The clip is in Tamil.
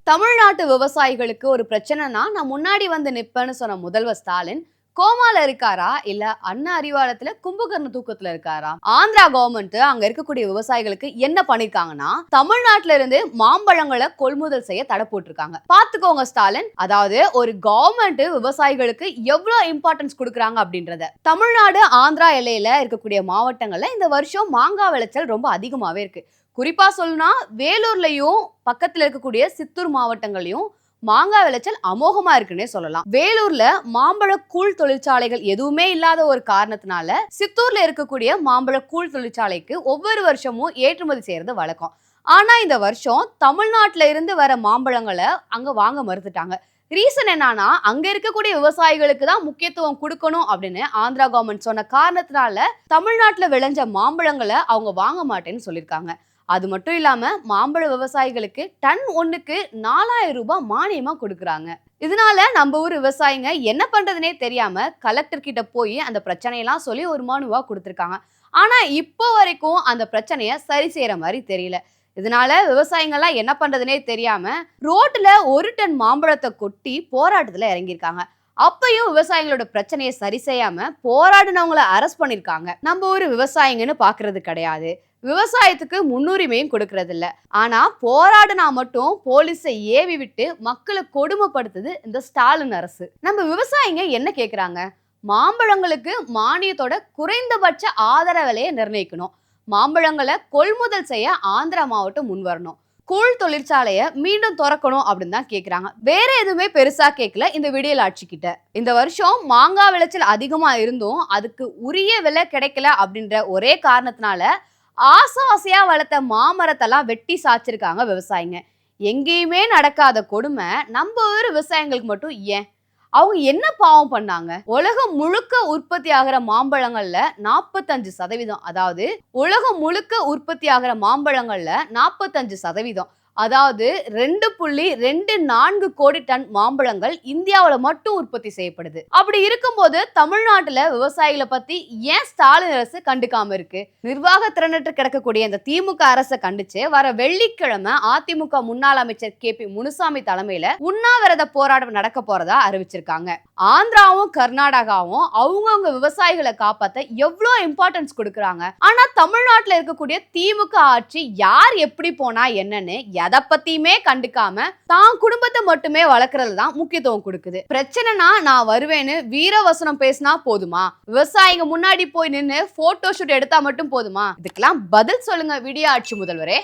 தமிழ்நாட்டு விவசாயிகளுக்கு ஒரு பிரச்சனைனா நான் முன்னாடி வந்து நிப்பேன்னு சொன்ன முதல்வர் ஸ்டாலின் கோமால இருக்காரா இல்ல அண்ணா அறிவாலயத்துல கும்பகர்ண தூக்கத்துல இருக்காரா? ஆந்திரா கவர்மெண்ட் அங்க இருக்கக்கூடிய விவசாயிகளுக்கு என்ன பண்ணிருக்காங்கன்னா, தமிழ்நாட்டுல இருந்து மாம்பழங்களை கொள்முதல் செய்ய தடை போட்டிருக்காங்க. பாத்துக்கோங்க ஸ்டாலின், அதாவது ஒரு கவர்மெண்ட் விவசாயிகளுக்கு எவ்வளவு இம்பார்ட்டன்ஸ் கொடுக்குறாங்க அப்படின்றத. தமிழ்நாடு ஆந்திரா எல்லையில இருக்கக்கூடிய மாவட்டங்கள்ல இந்த வருஷம் மாங்காய் விளைச்சல் ரொம்ப அதிகமாவே இருக்கு. குறிப்பா சொல்லணும்னா வேலூர்லயும் பக்கத்துல இருக்கக்கூடிய சித்தூர் மாவட்டங்களையும் மாங்காய் விளைச்சல் அமோகமா இருக்குன்னே சொல்லலாம். வேலூர்ல மாம்பழ கூழ் தொழிற்சாலைகள் எதுவுமே இல்லாத ஒரு காரணத்தினால சித்தூர்ல இருக்கக்கூடிய மாம்பழ கூழ் தொழிற்சாலைக்கு ஒவ்வொரு வருஷமும் ஏற்றுமதி செய்யறது வழக்கம். ஆனா இந்த வருஷம் தமிழ்நாட்டுல இருந்து வர மாம்பழங்களை அங்க வாங்க மறுத்துட்டாங்க. ரீசன் என்னன்னா, அங்க இருக்கக்கூடிய விவசாயிகளுக்கு தான் முக்கியத்துவம் கொடுக்கணும் அப்படின்னு ஆந்திரா கவர்மெண்ட் சொன்ன காரணத்தினால தமிழ்நாட்டுல விளைஞ்ச மாம்பழங்களை அவங்க வாங்க மாட்டேன்னு சொல்லியிருக்காங்க. அது மட்டும் இல்லாம மாம்பழ விவசாயிகளுக்கு டன் ஒண்ணுக்கு 4000 ரூபாய் மானியமா கொடுக்குறாங்க. இதனால நம்ம ஊர் விவசாயிங்க என்ன பண்றதுனே தெரியாம கலெக்டர் கிட்ட போய் அந்த பிரச்சனையெல்லாம் சொல்லி ஒரு மனுவா கொடுத்திருக்காங்க. ஆனா இப்போ வரைக்கும் அந்த பிரச்சனைய சரி செய்யற மாதிரி தெரியல. இதனால விவசாயிகள்லாம் என்ன பண்றதுனே தெரியாம ரோட்ல 1 டன் மாம்பழத்தை கொட்டி போராட்டத்துல இறங்கியிருக்காங்க. அப்பயும் விவசாயிகளோட பிரச்சனையை சரி செய்யாம போராடினவங்களை அரெஸ்ட் பண்ணிருக்காங்க. நம்ம ஒரு விவசாயிங்கன்னு பாக்குறது கிடையாது, விவசாயத்துக்கு முன்னுரிமையும் கொடுக்கறது இல்ல. ஆனா போராடினா மட்டும் போலீஸை ஏவி விட்டு மக்களை கொடுமைப்படுத்துது இந்த ஸ்டாலின் அரசு. நம்ம விவசாயிங்க என்ன கேக்குறாங்க? மாம்பழங்களுக்கு மானியத்தோட குறைந்தபட்ச ஆதரவு விலையை நிர்ணயிக்கணும். மாம்பழங்களை கொள்முதல் செய்ய ஆந்திரா மாவட்டம் முன் வரணும். கூழ் தொழிற்சாலைய மீண்டும் திறக்கணும் அப்படின்னு தான் கேக்குறாங்க. வேற எதுவுமே பெருசா கேட்கல இந்த விடியல் ஆட்சி கிட்ட. இந்த வருஷம் மாங்காய் விளைச்சல் அதிகமா இருந்தும் அதுக்கு உரிய விலை கிடைக்கல அப்படின்ற ஒரே காரணத்தினால ஆசையா வளர்த்த மாமரத்தெல்லாம் வெட்டி சாச்சிருக்காங்க விவசாயிங்க. எங்கேயுமே நடக்காத கொடுமை நம்ம ஊர் விவசாயிகளுக்கு மட்டும் ஏன்? அவங்க என்ன பாவம் பண்ணாங்க? உலகம் முழுக்க உற்பத்தி ஆகிற மாம்பழங்கள்ல 45%, அதாவது உலகம் முழுக்க உற்பத்தி ஆகிற மாம்பழங்கள்ல 45%, அதாவது 2.24 கோடி டன் மாம்பழங்கள் இந்தியாவில மட்டும் உற்பத்தி செய்யப்படுது. அப்படி இருக்கும்போது தமிழ்நாட்டுல விவசாயிகளை பத்தி ஏன் ஸ்டாலின் அரசு கண்டுக்காம இருக்கு? நிர்வாக திறனற்று கிடக்கக்கூடிய இந்த திமுக அரசை கண்டிச்சு வர வெள்ளிக்கிழமை அதிமுக முன்னாள் அமைச்சர் KP முனுசாமி தலைமையில உண்ணாவிரத போராட்டம் நடக்க போறதா அறிவிச்சிருக்காங்க. ஆந்திராவும் கர்நாடகாவும் அவங்கவுங்க விவசாயிகளை காப்பாத்த எவ்வளவு இம்பார்ட்டன்ஸ் கொடுக்குறாங்க. ஆனா தமிழ்நாட்டுல இருக்கக்கூடிய திமுக ஆட்சி யார் எப்படி போனா என்னன்னு எதை பத்தியுமே கண்டுக்காம தான் குடும்பத்தை மட்டுமே வளர்க்கறது தான் முக்கியத்துவம் கொடுக்குது. பிரச்சனைனா நான் வருவேன்னு வீரவசனம் பேசினா போதுமா? விவசாயிங்க முன்னாடி போய் நின்று போட்டோ ஷூட் எடுத்தா மட்டும் போதுமா? இதுக்கெல்லாம் பதில் சொல்லுங்க விடிய ஆட்சி முதல்வரே.